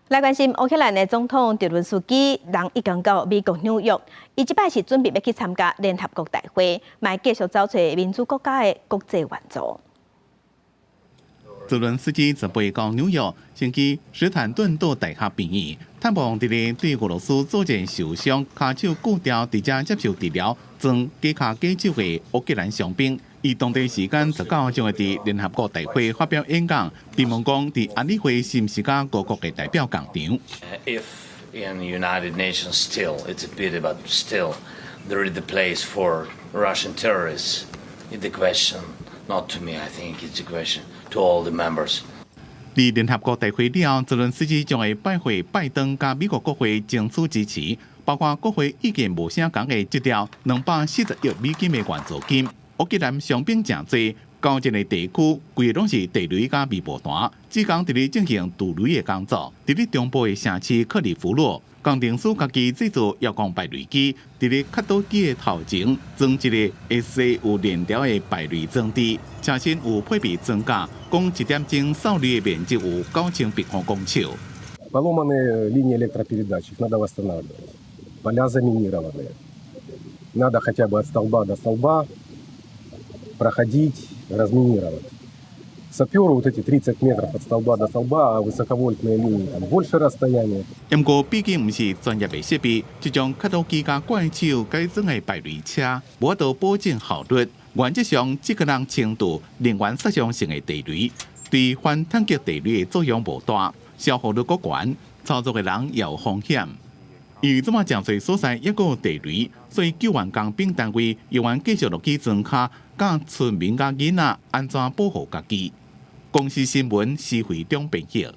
来关心乌克兰的总统泽伦斯基，人已经到美国纽约，伊即摆是准备要去参加联合国大会，嘛继续找找民主国家的国际援助。泽伦斯基准备到纽约，先去史坦顿岛大学病院，探望伫咧对俄罗斯作战受伤、骹手骨掉伫遮接受治疗、装假骹假手的乌克兰伤兵。伊当地时间19将会伫联合国大会发表演讲，并问讲伫安理会是毋是甲各国嘅代表共场。If in the United Nations still, it's a pity, but still, there is the place for Russian terrorists. It's the question, not to me. I think it's a question to all the members. 伫联合国大会了，泽伦斯基将会拜会拜登甲美国国会争取支持，包括国会意见无啥讲嘅这条240亿美金嘅援助金。乌克兰伤兵真多，高一个地区规拢是地雷甲微波弹，只讲伫咧进行杜雷的工作。伫咧中部的城市克里夫洛，工程师家己制造遥控排雷机，伫咧卡倒机的头前装一个 SA 有链条的排雷装置，车身有配备装甲，讲1点钟扫雷的面积有9000平方公尺。Поломанные линии электропередач, их надо восстанавливать. Поля заминированные. Надо хотя бы от столба до столба проходить, разминировать. Саперы вот эти 30 метров от столба до столба, а высоковольтные линии там больше расстояние. 不过，毕竟不是专业的设备，这种卡倒机甲怪手改装的排雷车，无法度保证效率。原则上，这个人程度能源杀伤性的地雷，对反坦克地雷的作用无大，消耗率高悬，操作的人也有风险。由于这么真侪所在也有地雷，所以救援工兵单位仍然继续落去装卡，教村民甲囡仔安怎保护家己。公司新闻，施惠中编译。